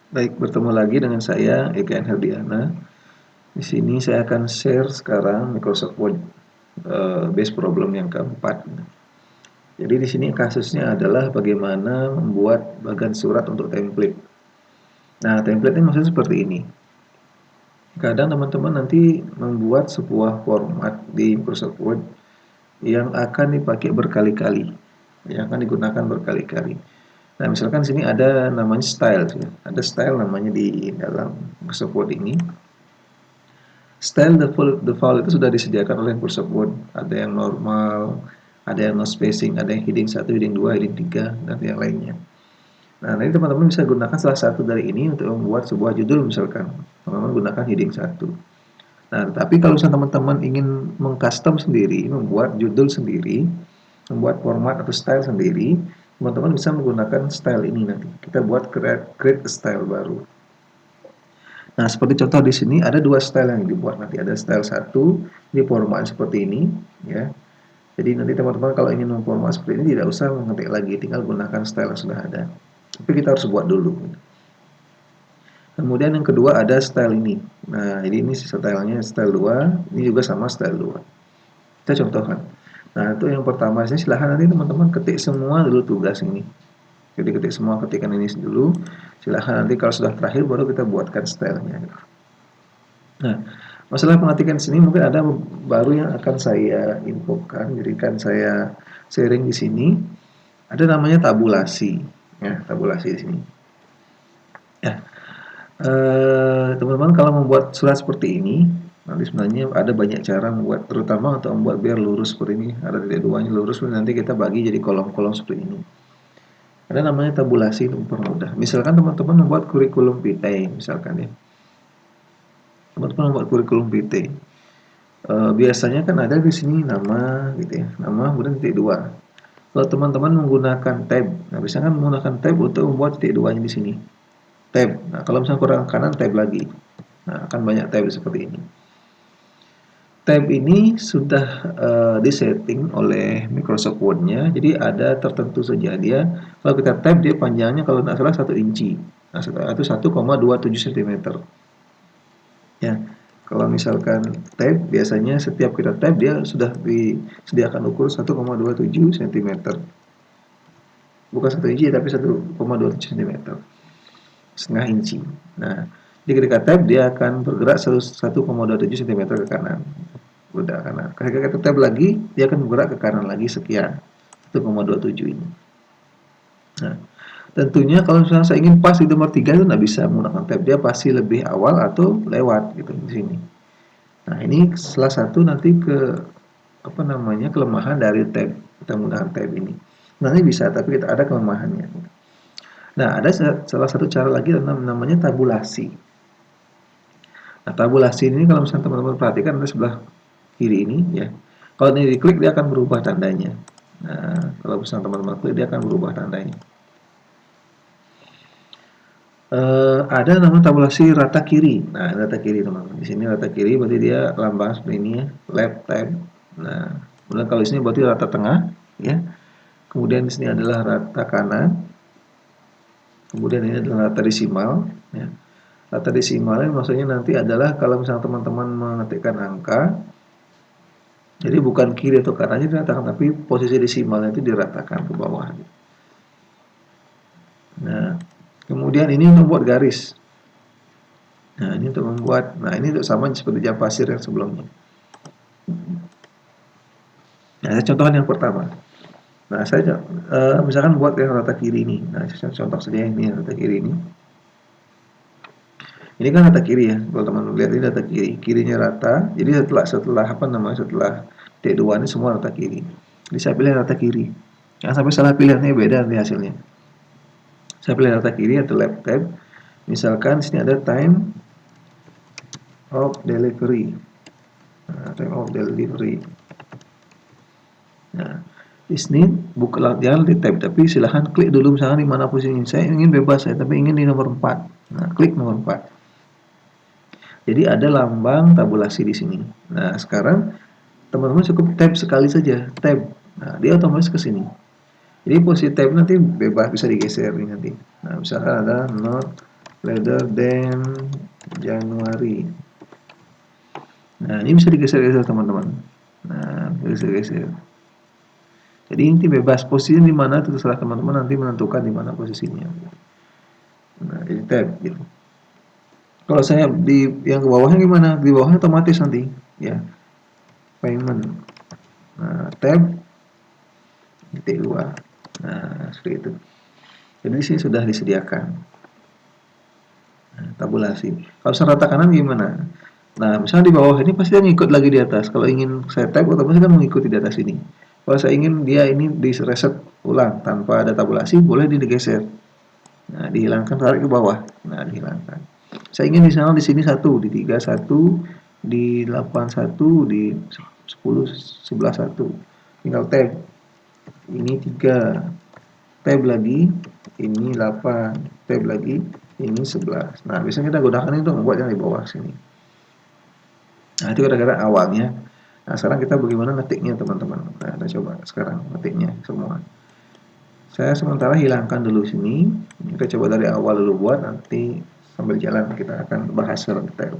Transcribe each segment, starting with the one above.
Baik, bertemu lagi dengan saya Eka Herdiana. Di sini saya akan share sekarang Microsoft Word base problem yang keempat. Jadi di sini kasusnya adalah bagaimana membuat bagan surat untuk template. Nah, template ini maksudnya seperti ini. Kadang teman-teman nanti membuat sebuah format di Microsoft Word yang akan dipakai berkali-kali, yang akan digunakan berkali-kali. Nah, misalkan sini ada namanya style, ada style namanya di dalam Microsoft Word ini. Style default itu sudah disediakan oleh Microsoft Word. Ada yang normal, ada yang no spacing, ada yang heading 1, heading 2, heading 3, dan yang lainnya. Nah, nanti teman-teman bisa gunakan salah satu dari ini untuk membuat sebuah judul misalkan. Teman-teman gunakan heading 1. Nah, tapi kalau misalnya teman-teman ingin mengcustom sendiri, membuat judul sendiri, membuat format atau style sendiri, teman-teman bisa menggunakan style ini nanti. Kita buat create a style baru. Nah, seperti contoh di sini ada dua style yang dibuat nanti. Ada style 1 di format seperti ini, ya. Jadi nanti teman-teman kalau ingin memformat seperti ini tidak usah mengetik lagi, tinggal gunakan style yang sudah ada. Tapi kita harus buat dulu. Kemudian yang kedua ada style ini. Nah, ini stylenya style 2, ini juga sama style 2. Kita contohkan. Nah, itu yang pertama, silahkan nanti teman-teman ketik semua dulu tugas ini. Jadi ketik semua ketikan ini dulu. Silahkan nanti kalau sudah terakhir baru kita buatkan stylenya. Nah, masalah pengetikan sini mungkin ada baru yang akan saya infokan, jadikan saya sharing di sini. Ada namanya tabulasi, ya tabulasi di sini. Ya, teman-teman kalau membuat surat seperti ini, nanti sebenarnya ada banyak cara membuat, terutama untuk membuat biar lurus seperti ini. Ada titik duanya lurus, nanti kita bagi jadi kolom-kolom seperti ini. Ada namanya tabulasi untuk mempermudah. Misalkan teman-teman membuat kurikulum PT, misalkan ya. Teman-teman membuat kurikulum PT. Biasanya kan ada di sini nama gitu ya, nama kemudian titik dua. Kalau teman-teman menggunakan tab, nah biasanya kan menggunakan tab untuk membuat titik duanya di sini. Tab. Nah, kalau misalnya kurang kanan tab lagi. Nah, akan banyak tab seperti ini. Tab ini sudah disetting oleh Microsoft Word-nya, jadi ada tertentu saja dia. Kalau kita tab dia panjangnya kalau tidak salah 1 inci. Nah, itu 1,27 cm. Ya. Kalau misalkan tab, biasanya setiap kita tab dia sudah disediakan ukur 1,27 cm. Bukan 1 inci tapi 1,27 cm. Setengah inci. Nah, di ketika tab dia akan bergerak 1,27 cm ke kanan. Udah kanan. Ketika kita tab lagi, dia akan bergerak ke kanan lagi sekian. 1,27 ini. Nah, tentunya kalau misalnya saya ingin pas di nomor 3 itu nggak bisa menggunakan tab, dia pasti lebih awal atau lewat gitu di sini. Nah, ini salah satu nanti kelemahan dari tab, kita menggunakan tab ini. Nanti bisa, tapi kita ada kelemahannya. Nah, ada salah satu cara lagi namanya tabulasi. Nah, tabulasi ini kalau misalnya teman-teman perhatikan di sebelah kiri ini ya. Kalau ini diklik dia akan berubah tandanya. Nah, kalau misalnya teman-teman klik dia akan berubah tandanya. Ada namanya tabulasi rata kiri. Nah, rata kiri teman-teman. Di sini rata kiri berarti dia lambang seperti ini ya, left tab. Nah, kemudian kalau di sini berarti rata tengah ya. Kemudian di sini adalah rata kanan. Kemudian ini adalah rata desimal ya. Rata desimalnya maksudnya nanti adalah kalau misalnya teman-teman mengetikkan angka, jadi bukan kiri atau kanannya diratakan, tapi posisi desimalnya itu diratakan ke bawah. Nah, kemudian ini untuk membuat garis. Nah, ini untuk membuat, nah ini untuk sama seperti jam pasir yang sebelumnya. Nah, saya contohkan yang pertama. Nah, saya misalkan buat yang rata kiri ini. Nah, saya contoh saja ini yang rata kiri ini. Ini kan rata kiri ya, kalau teman-teman lihat ini rata kiri, kirinya rata. Jadi setelah D2 ini semua rata kiri. Jadi saya pilih rata kiri. Jangan sampai salah pilihannya beda nanti hasilnya. Saya pilih rata kiri atau left tab. Misalkan sini ada time of delivery. Nah, time of delivery. Nah, di sini jangan di tab, tapi silahkan klik dulu misalkan di mana posisi saya ingin bebas tapi ingin di nomor 4. Nah, klik nomor 4. Jadi ada lambang tabulasi di sini. Nah, sekarang teman-teman cukup tab sekali saja, tab. Nah, dia otomatis ke sini. Jadi posisi tab nanti bebas bisa digeser nih nanti. Nah, misalkan ada not later than January. Nah, ini bisa digeser-geser teman-teman. Nah, geser-geser. Jadi ini bebas, posisinya di mana terserah teman-teman nanti menentukan di mana posisinya. Nah, ini tab gitu. Kalau saya di yang ke bawahnya gimana? Di bawahnya otomatis nanti ya. Payment. Nah, tab titik 2. Nah, seperti itu. Jadi di sini sudah disediakan. Nah, tabulasi. Kalau serata kanan gimana? Nah, misalnya di bawah ini pasti dia ngikut lagi di atas. Kalau ingin saya tab, otomatis kan mengikuti di atas ini. Kalau saya ingin dia ini di reset ulang tanpa ada tabulasi, boleh digeser. Nah, dihilangkan, tarik ke bawah. Nah, dihilangkan. Saya ingin di sana di sini 1, di 3 1, di 8 1, di 10 11 1. Tinggal tab. Ini 3. Tab lagi, ini 8. Tab lagi, ini 11. Nah, biasanya kita gunakan itu membuat yang di bawah sini. Nah, itu kira-kira awalnya. Nah, sekarang kita bagaimana ngetiknya, teman-teman. Nah, kita coba sekarang ngetiknya semua. Saya sementara hilangkan dulu sini. Kita coba dari awal dulu buat, nanti sambil jalan kita akan bahas secara detail.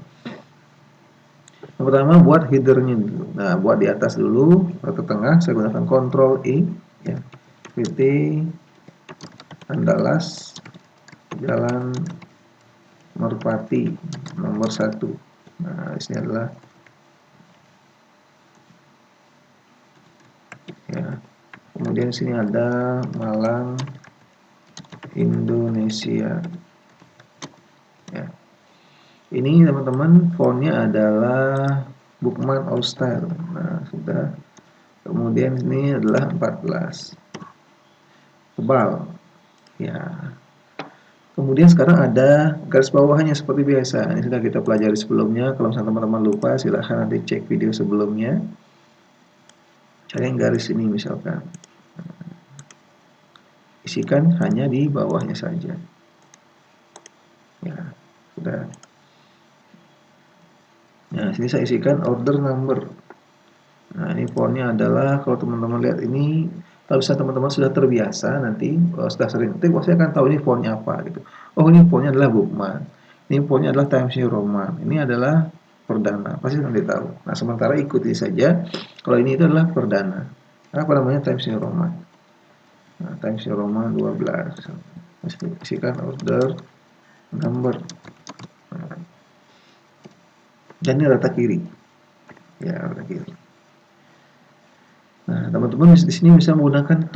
Yang pertama buat headernya dulu. Nah, buat di atas dulu atau tengah saya gunakan Ctrl E ya. PT Andalas Jalan Merpati nomor 1. Nah, di sini adalah ya. Kemudian sini ada Malang Indonesia. Ya. Ini teman-teman fontnya adalah Bookman All Style. Nah, sudah. Kemudian ini adalah 14. Tebal. Ya. Kemudian sekarang ada garis bawahnya seperti biasa. Ini sudah kita pelajari sebelumnya. Kalau misalnya teman-teman lupa, silahkan nanti cek video sebelumnya. Cari yang garis ini misalkan. Isikan hanya di bawahnya saja. Ya, sudah. Nah, sini saya isikan order number. Nah, ini fontnya adalah kalau teman-teman lihat ini, kalau bisa teman-teman sudah terbiasa nanti, kalau sudah sering ketik, saya akan tahu ini fontnya apa gitu. Oh, ini fontnya adalah Bookman. Ini fontnya adalah Times New Roman. Ini adalah perdana. Pasti nanti tahu. Nah, sementara ikuti saja. Kalau ini itu adalah perdana. Apa namanya Times New Roman? Nah, Times New Roman 12. Isikan order number. Nah, dan ini rata kiri. Ya, rata kiri. Nah, teman-teman di sini bisa menggunakan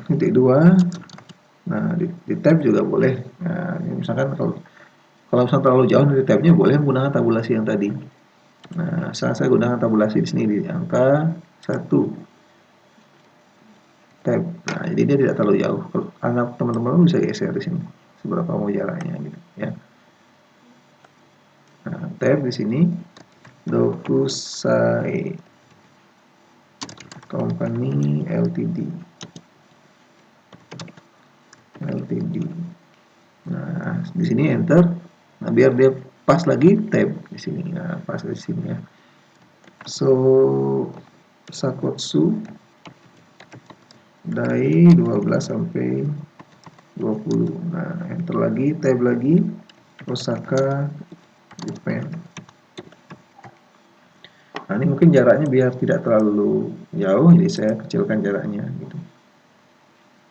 titik 2. Nah, di tab juga boleh. Nah, ini misalkan kalau misalkan terlalu jauh dari tabnya boleh menggunakan tabulasi yang tadi. Nah, saya gunakan tabulasi di sini di angka 1 tab. Nah, jadi dia tidak terlalu jauh. Anggap teman-teman bisa geser di sini seberapa mau jaraknya gitu ya. Nah, tab di sini Dokusai Company Ltd. Nah, di sini enter. Nah, biar dia pas lagi tab di sini. Nah, pas di sini ya. So Sakotsu Dai 12 sampai 20. Nah, enter lagi, tab lagi, Osaka Japan. Nah, ini mungkin jaraknya biar tidak terlalu jauh, jadi saya kecilkan jaraknya gitu.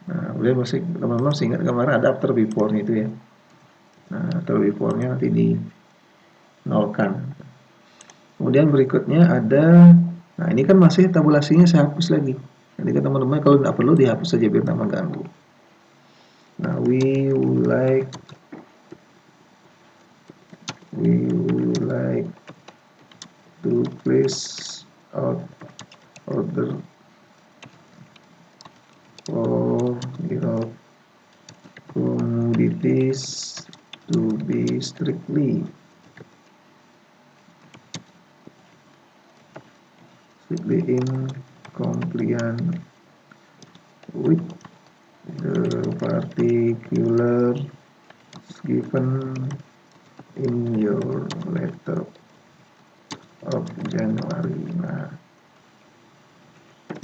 Nah, kemudian masih teman-teman ingat kemarin ada after before-nya itu ya. Nah, after before-nya nanti di nolkan. Kemudian berikutnya ada, nah ini kan masih tabulasinya saya hapus lagi. Jadi kan teman-teman kalau tidak perlu dihapus saja biar tidak mengganggu. Nah, we would like to place out order for your commodities to be strictly in compliance with the particulars given in your letter of January. Nah,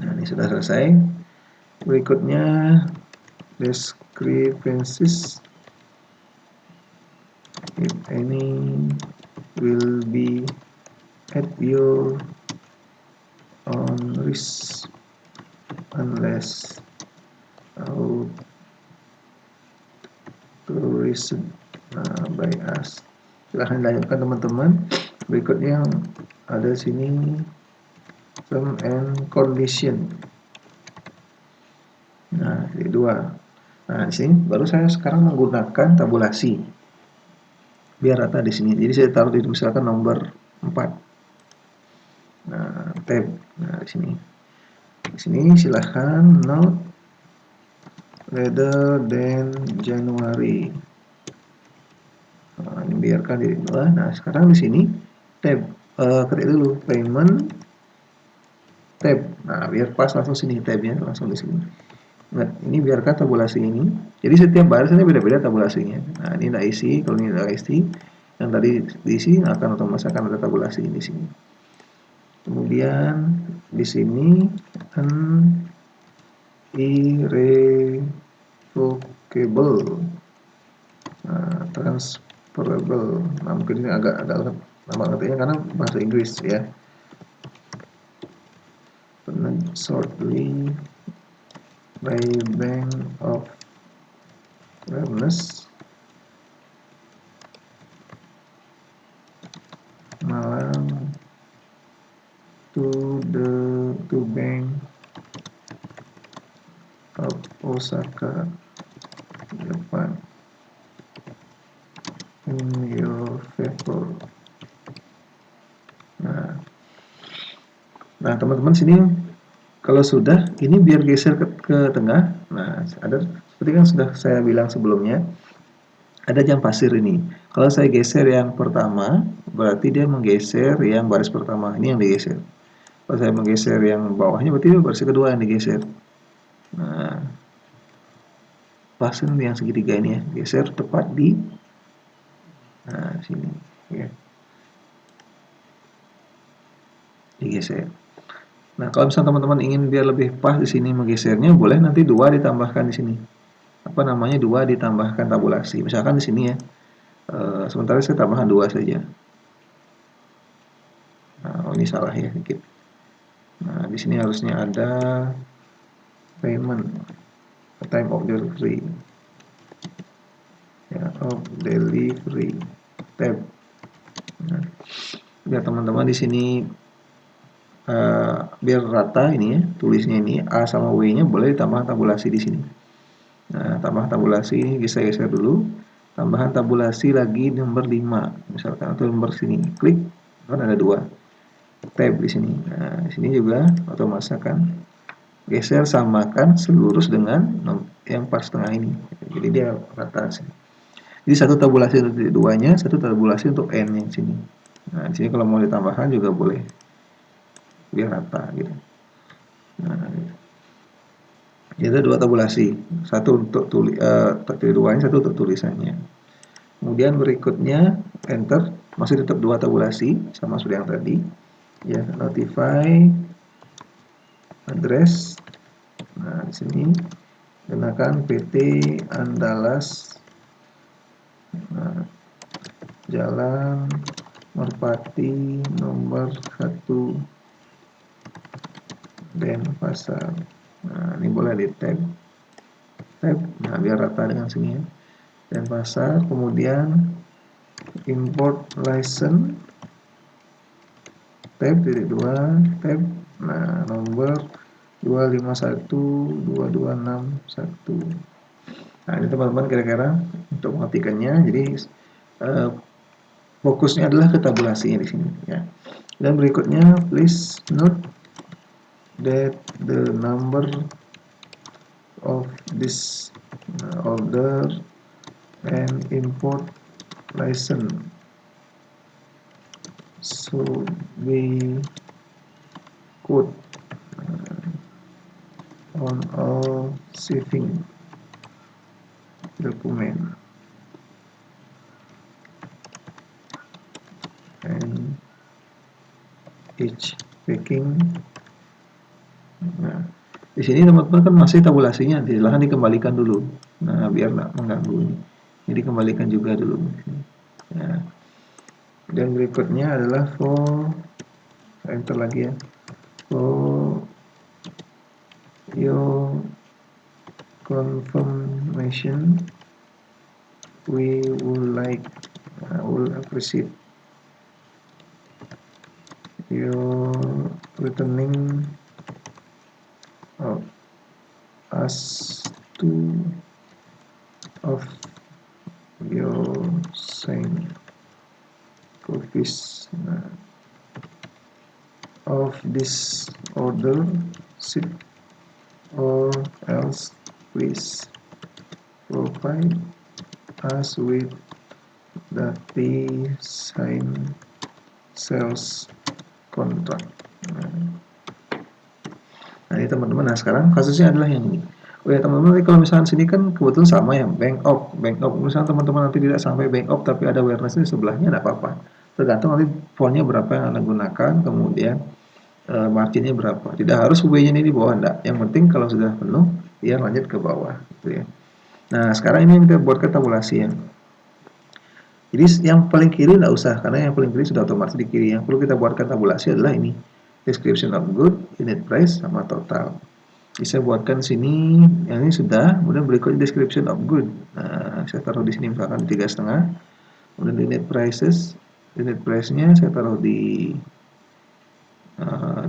ini sudah selesai. Berikutnya discrepancies if any, will be at your own risk unless authorized by us. Silahkan dilanjutkan teman-teman. Berikutnya yang ada sini term and condition. Nah, jadi dua. Nah, di sini baru saya sekarang menggunakan tabulasi biar rata di sini. Jadi saya taruh di misalkan nomor 4. Nah, tab. Nah, di sini. Di sini silahkan note rather than January. Nah, ini biarkan di bawah. Nah, sekarang di sini tab. Ketik dulu payment tab. Nah, biar pas langsung sini tabnya langsung di sini. Nah, ini biarkan tabulasi ini. Jadi setiap baris ini beda-beda tabulasinya. Nah, ini tidak isi, kalau ini tidak isi, yang tadi diisi akan otomatis akan ada tabulasi di sini. Kemudian di sini irrevocable, transferable. Nah, mungkin ini agak lama ngertinya karena bahasa Inggris ya. Shortly by Bank of Wellness Malang to Bank of Osaka Japan in your favor. Nah teman-teman sini kalau sudah ini biar geser ke tengah. Nah ada seperti yang sudah saya bilang sebelumnya, ada jam pasir ini. Kalau saya geser yang pertama, berarti dia menggeser yang baris pertama. Ini yang digeser. Kalau saya menggeser yang bawahnya, berarti baris kedua yang digeser. Nah, pasir yang segitiga ini ya, geser tepat di sini. Ya. Digeser. Nah, kalau misalnya teman-teman ingin biar lebih pas di sini menggesernya, boleh nanti 2 ditambahkan di sini. Apa namanya 2 ditambahkan tabulasi. Misalkan di sini ya. Sementara saya tambahkan 2 saja. Nah, ini salah ya sedikit. Nah, di sini harusnya ada payment time of delivery. Ya, of delivery tab. Nah, biar teman-teman di sini biar rata ini ya, tulisnya ini A sama W-nya boleh ditambah tabulasi di sini. Nah, tambah tabulasi geser-geser dulu. Tambahan tabulasi lagi nomor 5 misalkan atau nomor sini. Klik kan ada 2 tab di sini. Nah, di sini juga otomatis akan geser samakan selurus dengan yang pas tengah ini. Jadi dia rata sini. Jadi satu tabulasi untuk duanya, satu tabulasi untuk n yang sini. Nah, di sini kalau mau ditambahkan juga boleh. Biar rata gitu. Nah, jadi ada 2 tabulasi, satu untuk duanya, satu untuk tulisannya. Kemudian berikutnya enter, masih tetap 2 tabulasi sama seperti yang tadi. Ya, notify address. Nah, di sini gunakan PT Andalas Jalan Merpati nomor 1 Denpasar. Nah, ini boleh di tab. Nah, biar rata dengan sini ya. Denpasar, kemudian import license tab titik 2 tab. Nah, nomor 2512261. Nah, ini teman-teman kira-kira untuk mengetikkannya. Jadi fokusnya adalah ke tabulasinya di sini ya. Dan berikutnya please note that the number of this order and import license should be code on all shipping document and each packing. Nah, di sini teman-teman kan masih tabulasinya, silahkan dikembalikan dulu. Nah, biar nggak mengganggu ini. Jadi kembalikan juga dulu. Ya. Dan berikutnya adalah for, enter lagi ya, for your confirmation we will appreciate your returning of us to of your signed copies of this order sheet, or else please provide us with the signed sales contract. Nah ini teman-teman, nah sekarang kasusnya adalah yang ini. Oh ya teman-teman, kalau misalnya sini kan kebetulan sama ya, bank op. Misalnya teman-teman nanti tidak sampai bank op tapi ada awareness di sebelahnya, tidak apa-apa. Tergantung nanti fontnya berapa yang Anda gunakan, kemudian marginnya berapa. Tidak harus W-nya ini di bawah, enggak. Yang penting kalau sudah penuh, dia lanjut ke bawah, gitu ya. Nah sekarang ini kita buatkan tabulasi ya. Jadi yang paling kiri tidak usah, karena yang paling kiri sudah otomatis di kiri. Yang perlu kita buatkan tabulasi adalah ini, description of good, unit price, sama total. Bisa buatkan sini, yang ini sudah, kemudian berikutnya description of good. Nah, saya taruh di sini misalkan 3,5, kemudian unit price-nya saya taruh di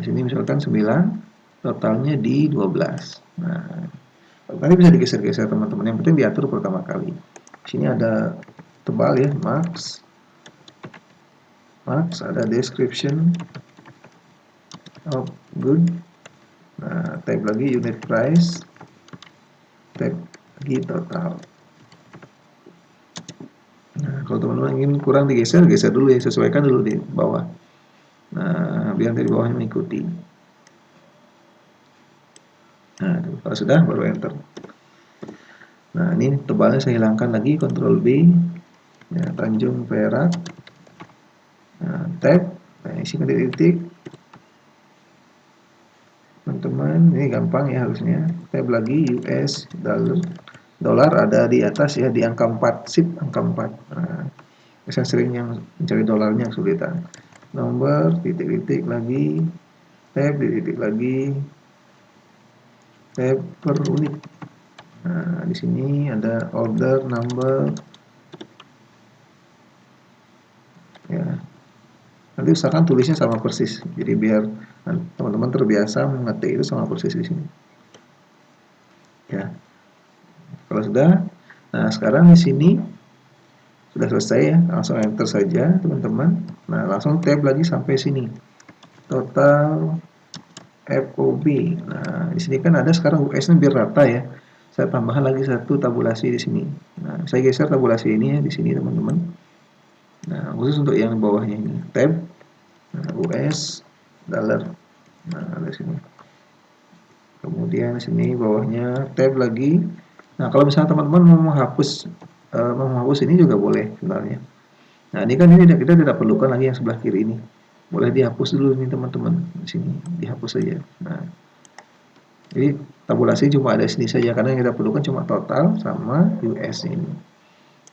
sini misalkan 9, totalnya di 12. Nah, nanti bisa digeser-geser teman-teman, yang penting diatur pertama kali. Di sini ada tebal ya, max, ada description of good. Nah, type lagi unit price, type lagi total. Nah, kalau teman-teman ingin kurang digeser, geser dulu ya, sesuaikan dulu di bawah. Nah, biar dari bawahnya mengikuti. Nah, kalau sudah baru enter. Nah, ini tebalnya saya hilangkan lagi, Ctrl B. Ya, Tanjung Perak. Nah, tab. Nah, isikan di titik. Teman-teman, ini gampang ya harusnya. Tab lagi US dollar. Dolar ada di atas ya, di angka 4, sip angka 4. Nah, saya sering yang mencari dolarnya kesulitan. Nomor, titik-titik lagi, tab, titik lagi, tab per unit. Nah, di sini ada order number. Ya. Nanti usahakan tulisnya sama persis. Jadi biar teman-teman terbiasa mengetik itu sama persis di sini. Ya. Kalau sudah, nah sekarang di sini sudah selesai ya, langsung enter saja teman-teman. Nah, langsung tab lagi sampai sini. Total FOB. Nah, di sini kan ada sekarang US-nya biar rata ya. Saya tambahkan lagi satu tabulasi di sini. Nah, saya geser tabulasi ini ya di sini teman-teman. Nah, khusus untuk yang bawahnya ini, tab, nah, US dollar. Nah, di sini. Kemudian di sini bawahnya tab lagi. Nah, kalau misalnya teman-teman mau menghapus ini juga boleh sebenarnya. Nah, ini kan ini kita tidak perlukan lagi yang sebelah kiri ini. Boleh dihapus dulu nih teman-teman. Di sini dihapus saja. Nah, jadi tabulasi cuma ada sini saja karena yang kita perlukan cuma total sama US ini.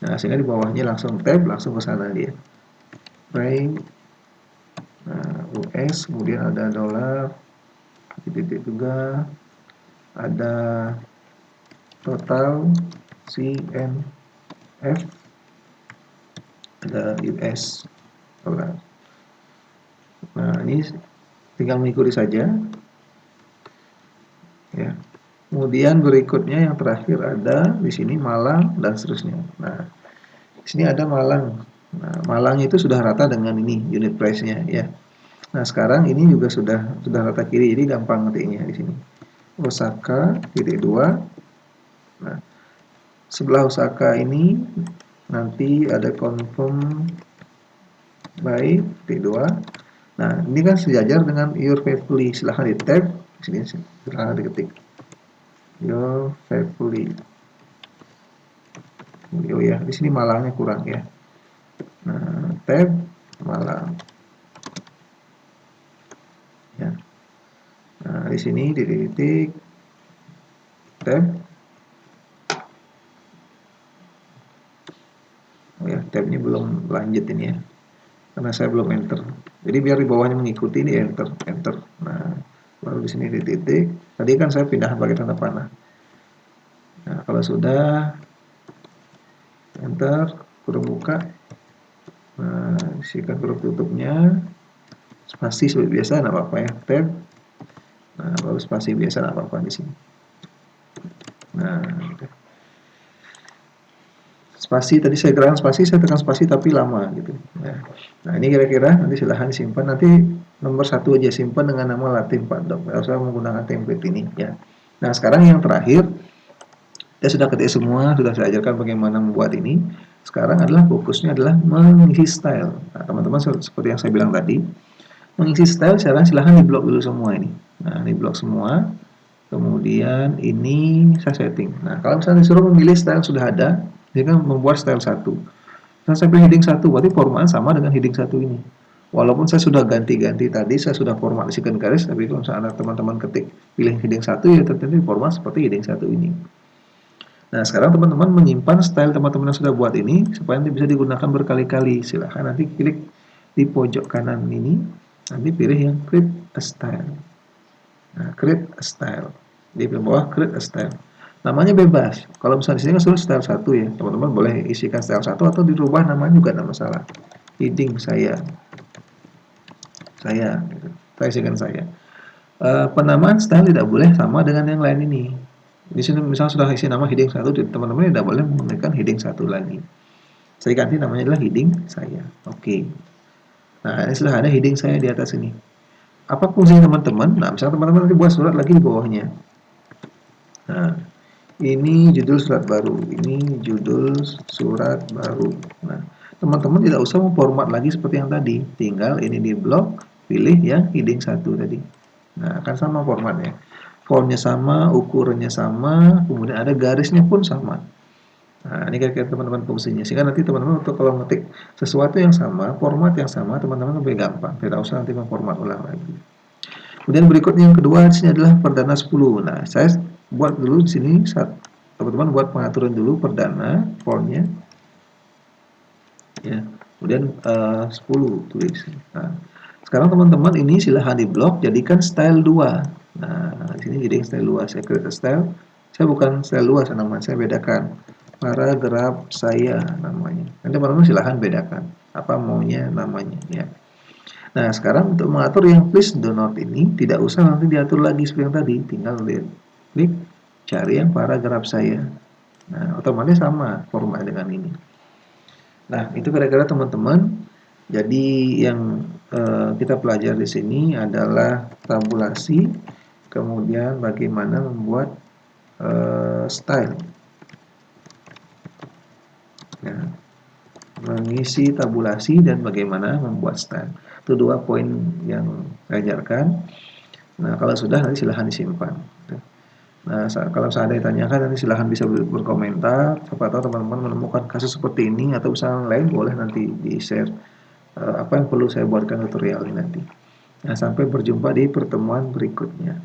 Nah, sehingga di bawahnya langsung tab, langsung ke sana dia. Right. Nah, US, kemudian ada dolar, titik juga, ada total CNF, ada US dolar. Nah, ini tinggal mengikuti saja. Ya. Kemudian berikutnya yang terakhir ada di sini Malang dan seterusnya. Nah, di sini ada Malang. Nah, Malang itu sudah rata dengan ini unit price-nya ya. Nah, sekarang ini juga sudah rata kiri, jadi gampang ngetiknya di sini. Osaka titik 2. Nah, sebelah Osaka ini nanti ada confirm by titik 2. Nah, ini kan sejajar dengan your faithfully. Silahkan di tab sini, silahkan diketik your faithfully. Oh ya, di sini Malangnya kurang ya. Nah, tab Malang. Ya. Nah, di sini di titik tab. Oh ya, tabnya belum lanjut ini ya, karena saya belum enter. Jadi biar di bawahnya mengikuti, ini enter, enter. Nah, baru di sini di titik. Tadi kan saya pindah pakai tanda panah. Nah, kalau sudah enter, kurung buka. Nah, isikan huruf tutupnya. Spasi seperti biasa, nggak apa-apa ya. Tab. Nah, baru spasi biasa, nggak apa-apa di sini. Nah, spasi tadi saya gerakkan spasi, saya tekan spasi tapi lama gitu. Nah ini kira-kira nanti silahkan disimpan. Nanti nomor 1 aja simpan dengan nama Latin Pak Dok. Tidak usah menggunakan template ini ya. Nah sekarang yang terakhir, saya sudah ketik semua, sudah saya ajarkan bagaimana membuat ini. Sekarang adalah fokusnya adalah mengisi style. Nah teman-teman seperti yang saya bilang tadi, mengisi style silahkan di blok dulu semua ini. Nah di blok semua. Kemudian ini saya setting. Nah, kalau misalnya disuruh memilih style sudah ada, dia kan membuat style 1. Nah, saya pilih heading 1, berarti formatnya sama dengan heading 1 ini. Walaupun saya sudah ganti-ganti tadi, saya sudah format isikan garis, tapi kalau misalnya teman-teman ketik pilih heading 1, ya tentu format seperti heading 1 ini. Nah, sekarang teman-teman menyimpan style teman-teman yang sudah buat ini, supaya nanti bisa digunakan berkali-kali. Silahkan nanti klik di pojok kanan ini, nanti pilih yang create a style. Nah, create a style. Di bawah create a style. Namanya bebas. Kalau misalnya di sini kan sudah style 1 ya. Teman-teman boleh isikan style 1 atau dirubah namanya juga tidak masalah. Heading saya. Gitu. Saya isikan saya. Penamaan style tidak boleh sama dengan yang lain ini. Di sini misalnya sudah isi nama heading 1, teman-teman tidak boleh menggunakan heading 1 lagi. Saya ganti namanya adalah heading saya. Oke. Nah, ini sudah ada heading saya di atas ini. Apa fungsinya teman-teman? Nah, misalnya teman-teman nanti buat surat lagi di bawahnya. Nah, ini judul surat baru. Ini judul surat baru. Nah, teman-teman tidak usah memformat lagi seperti yang tadi. Tinggal ini di blok, pilih yang heading 1 tadi. Nah, akan sama formatnya. Fontnya sama, ukurannya sama, kemudian ada garisnya pun sama. Nah, ini kira-kira teman-teman fungsinya. Sehingga nanti teman-teman untuk kalau ngetik sesuatu yang sama, format yang sama, teman-teman lebih gampang. Tidak usah nanti memformat ulang lagi. Kemudian berikutnya yang kedua di sini adalah perdana 10. Nah, saya buat dulu di sini teman-teman buat pengaturan dulu perdana fontnya. Ya. Kemudian 10 tulis. Nah, sekarang teman-teman ini silahkan di blok jadikan style 2. Nah, di sini jadi style 2. Saya create style. Saya bukan style 2 saya bedakan. Paragraf saya namanya. Nanti teman-teman silahkan bedakan apa maunya namanya ya. Nah, sekarang untuk mengatur yang please do not ini, tidak usah nanti diatur lagi seperti yang tadi. Tinggal klik, cari yang paragraf saya. Nah, otomatis sama format dengan ini. Nah, itu kira-kira teman-teman. Jadi, yang kita pelajari di sini adalah tabulasi, kemudian bagaimana membuat style. Ya. Mengisi tabulasi dan bagaimana membuat style. Itu 2 poin yang saya ajarkan. Nah, kalau sudah nanti silahkan disimpan. Nah, kalau saya ada yang ditanyakan nanti silahkan bisa berkomentar. Siapa tahu teman-teman menemukan kasus seperti ini atau usaha lain boleh nanti di-share apa yang perlu saya buatkan tutorial ini nanti. Nah, sampai berjumpa di pertemuan berikutnya.